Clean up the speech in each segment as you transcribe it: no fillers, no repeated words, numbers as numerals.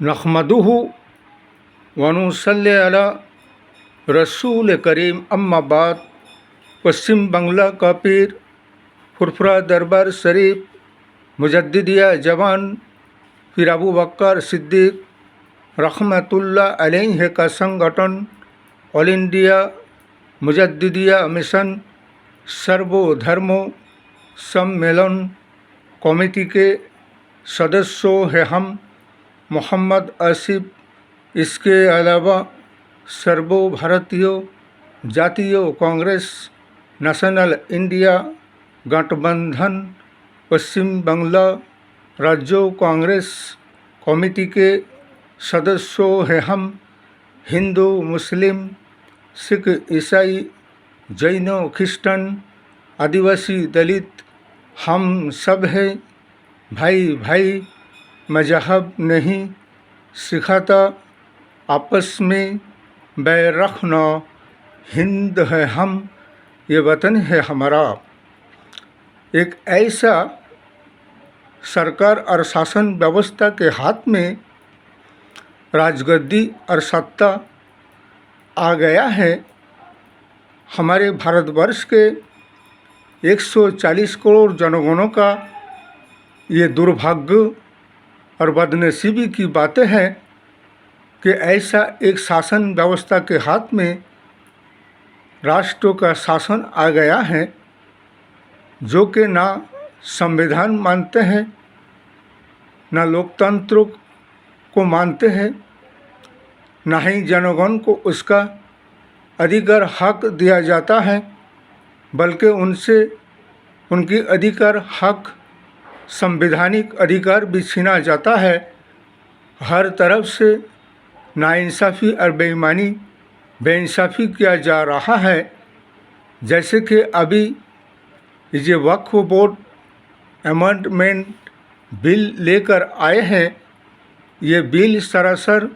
नहमदुहु व नुसल्ली अला रसूल करीम अम्मा बाद। पश्चिम बंगला का पीर फुरफुरा दरबार शरीफ मुजद्दिदिया जवान पीर अबू बकर सिद्दीक रहमतुल्लाह अलैहि का संगठन ऑल इंडिया मुजद्दिदिया मिशन सर्वधर्म सम्मेलन कमेटी के सदस्यों हैं हम मोहम्मद आसिफ। इसके अलावा सर्व भारतीय जातीय कांग्रेस नेशनल इंडिया गठबंधन पश्चिम बंगला राज्य कांग्रेस कमेटी के सदस्यों हैं हम हिंदू मुस्लिम सिख ईसाई जैन क्रिश्चन आदिवासी दलित हम सब हैं भाई भाई। मजहब नहीं सिखाता आपस में बैर रखना। हिंद है हम, ये वतन है हमारा। एक ऐसा सरकार और शासन व्यवस्था के हाथ में राजगद्दी और सत्ता आ गया है। हमारे भारतवर्ष के 140 करोड़ जनगणों का ये दुर्भाग्य और बदनसीबी की बातें हैं कि ऐसा एक शासन व्यवस्था के हाथ में राष्ट्र का शासन आ गया है जो कि ना संविधान मानते हैं, ना लोकतंत्र को मानते हैं, ना ही जनगण को उसका अधिकार हक दिया जाता है, बल्कि उनसे उनकी अधिकार हक संवैधानिक अधिकार भी छीना जाता है। हर तरफ से नाइंसाफ़ी और बेइंसाफ़ी किया जा रहा है। जैसे कि अभी ये वक्फ बोर्ड अमेंडमेंट बिल लेकर आए हैं, ये बिल सरासर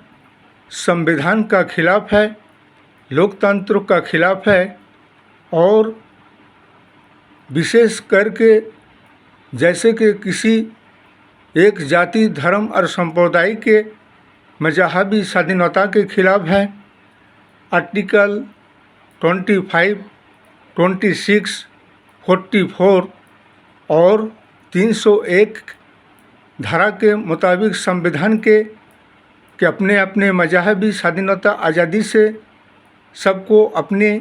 संविधान का खिलाफ है, लोकतंत्र का खिलाफ है और विशेष करके जैसे कि किसी एक जाति धर्म और संप्रदाय के मजहबी स्वाधीनता के खिलाफ है। आर्टिकल 25, 26, 44 और 301 धारा के मुताबिक संविधान के कि अपने अपने मजहबी स्वाधीनता आज़ादी से सबको अपने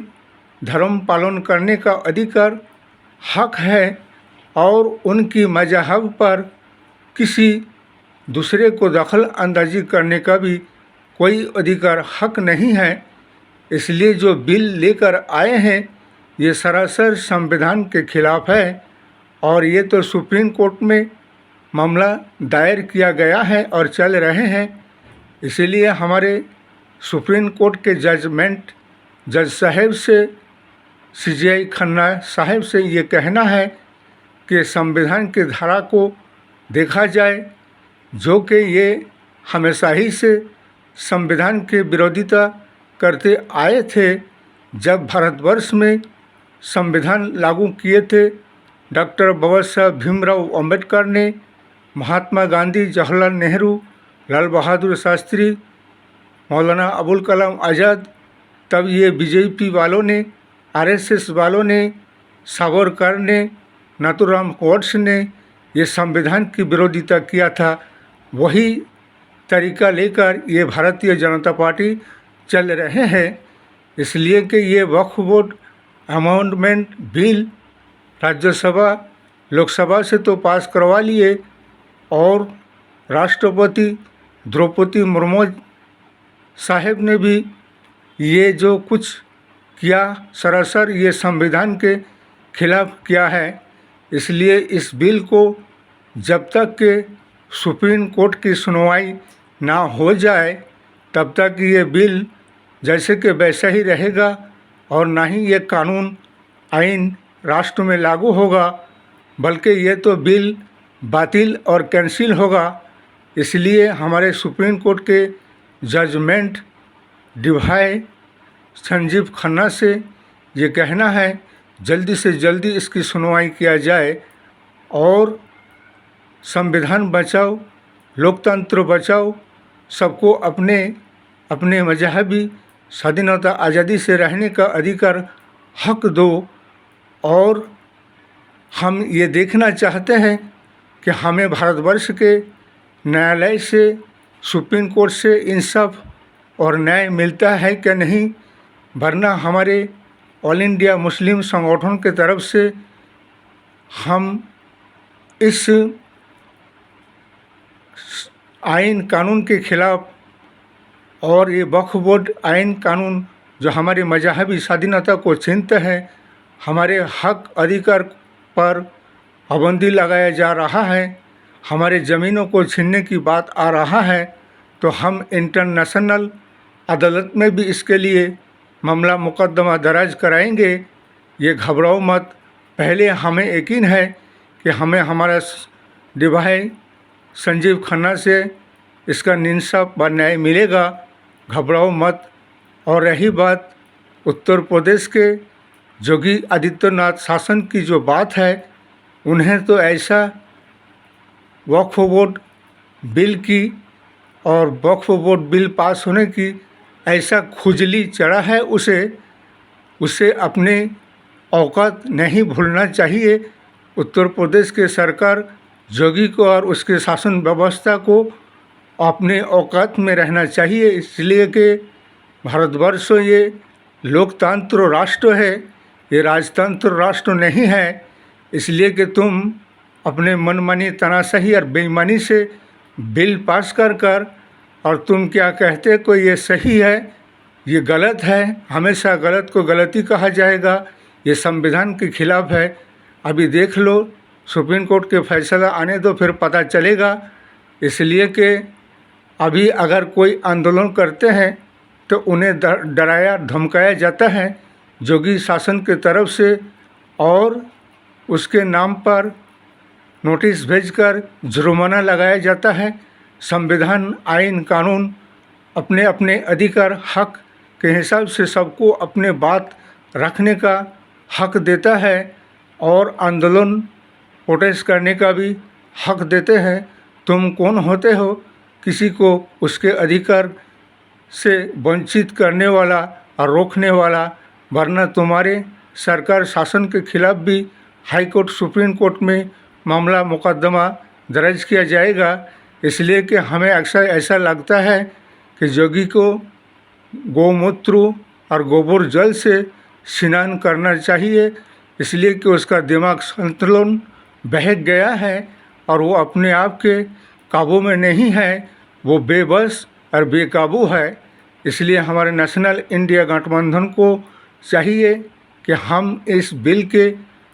धर्म पालन करने का अधिकार हक है और उनकी मजहब पर किसी दूसरे को दखल अंदाजी करने का भी कोई अधिकार हक नहीं है। इसलिए जो बिल लेकर आए हैं ये सरासर संविधान के खिलाफ है और ये तो सुप्रीम कोर्ट में मामला दायर किया गया है और चल रहे हैं। इसीलिए हमारे सुप्रीम कोर्ट के जज साहब से CJI खन्ना साहब से ये कहना है कि संविधान की धारा को देखा जाए जो कि ये हमेशा ही से संविधान के विरोधिता करते आए थे। जब भारतवर्ष में संविधान लागू किए थे डॉक्टर बाबा साहब भीमराव अम्बेडकर ने, महात्मा गांधी, जवाहरलाल नेहरू, लाल बहादुर शास्त्री, मौलाना अबुल कलाम आज़ाद, तब ये BJP वालों ने, RSS वालों ने, सावरकर ने, नाथूराम गोडसे ने ये संविधान की विरोधिता किया था। वही तरीका लेकर ये भारतीय जनता पार्टी चल रहे हैं। इसलिए कि ये Waqf board amendment bill Rajya Sabha Lok Sabha से तो पास करवा लिए और राष्ट्रपति द्रौपदी मुर्मू साहब ने भी ये जो कुछ किया सरासर ये संविधान के खिलाफ किया है। इसलिए इस बिल को जब तक के सुप्रीम कोर्ट की सुनवाई ना हो जाए तब तक ये बिल जैसे कि वैसा ही रहेगा और ना ही ये कानून आइन राष्ट्र में लागू होगा, बल्कि ये तो बिल बातिल और कैंसिल होगा। इसलिए हमारे सुप्रीम कोर्ट के जजमेंट डिवाई संजीव खन्ना से ये कहना है जल्दी से जल्दी इसकी सुनवाई किया जाए और संविधान बचाओ, लोकतंत्र बचाओ, सबको अपने अपने मजहबी स्वाधीनता आज़ादी से रहने का अधिकार हक दो। और हम ये देखना चाहते हैं कि हमें भारतवर्ष के न्यायालय से, सुप्रीम कोर्ट से इंसाफ और न्याय मिलता है कि नहीं, वरना हमारे ऑल इंडिया मुस्लिम संगठन के तरफ से हम इस आइन कानून के खिलाफ, और ये वक्फ बोर्ड आइन कानून जो हमारे मजहबी स्वाधीनता को छीनते हैं, हमारे हक अधिकार पर पाबंदी लगाया जा रहा है, हमारे ज़मीनों को छीनने की बात आ रहा है, तो हम इंटरनेशनल अदालत में भी इसके लिए मामला मुकदमा दर्ज कराएंगे। ये घबराओ मत। पहले हमें यकीन है कि हमें हमारा डिभाई संजीव खन्ना से इसका इंसाफ व न्याय मिलेगा। घबराओ मत। और रही बात उत्तर प्रदेश के योगी आदित्यनाथ शासन की जो बात है, उन्हें तो ऐसा वक्फ बोर्ड बिल की और वक्फ बोर्ड बिल पास होने की ऐसा खुजली चढ़ा है, उसे अपने औकात नहीं भूलना चाहिए। उत्तर प्रदेश के सरकार योगी को और उसके शासन व्यवस्था को अपने औकात में रहना चाहिए, इसलिए कि भारतवर्ष ये लोकतंत्र राष्ट्र है, ये राजतंत्र राष्ट्र नहीं है। इसलिए कि तुम अपने मनमानी, तानाशाही और बेईमानी से बिल पास कर और तुम क्या कहते को ये सही है, ये गलत है। हमेशा गलत को गलती कहा जाएगा, ये संविधान के खिलाफ है। अभी देख लो, सुप्रीम कोर्ट के फैसला आने दो, फिर पता चलेगा। इसलिए कि अभी अगर कोई आंदोलन करते हैं तो उन्हें डराया धमकाया जाता है योगी शासन के तरफ से, और उसके नाम पर नोटिस भेजकर जुर्माना लगाया जाता है। संविधान, आइन, कानून अपने अपने अधिकार, हक के हिसाब से सबको अपने बात रखने का हक देता है और आंदोलन, प्रोटेस्ट करने का भी हक देते हैं। तुम कौन होते हो किसी को उसके अधिकार से वंचित करने वाला और रोकने वाला? वरना तुम्हारे सरकार शासन के खिलाफ भी हाई कोर्ट, सुप्रीम कोर्ट में मामला मुकदमा दर्ज किया जाएगा। इसलिए कि हमें अक्सर ऐसा लगता है कि योगी को गौमूत्र और गोबर जल से स्नान करना चाहिए, इसलिए कि उसका दिमाग संतुलन बहक गया है और वो अपने आप के काबू में नहीं है, वो बेबस और बेकाबू है। इसलिए हमारे नेशनल इंडिया गठबंधन को चाहिए कि हम इस बिल के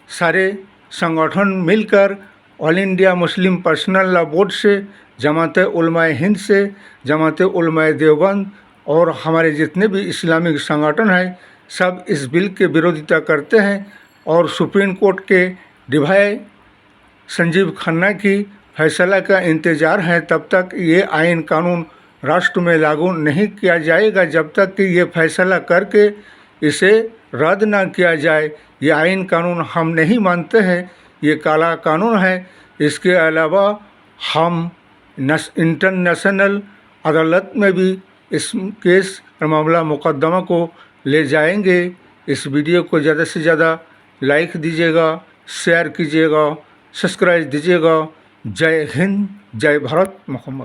सारे संगठन मिलकर all India Muslim personal law board से, जमात उलमाए हिंद से, जमात उलमाए देवबंद और हमारे जितने भी इस्लामिक संगठन हैं, सब इस बिल के विरोधिता करते हैं। और सुप्रीम कोर्ट के डिभाई संजीव खन्ना की फैसला का इंतज़ार है। तब तक ये आइन कानून राष्ट्र में लागू नहीं किया जाएगा, जब तक कि ये फैसला करके इसे रद्द ना किया जाए। ये आइन कानून हम नहीं मानते हैं, ये काला कानून है। इसके अलावा हम इंटरनेशनल अदालत में भी इस केस और मामला मुकदमा को ले जाएंगे। इस वीडियो को ज़्यादा से ज़्यादा लाइक दीजिएगा, शेयर कीजिएगा, सब्सक्राइब दीजिएगा। जय हिंद, जय भारत, मोहम्मद।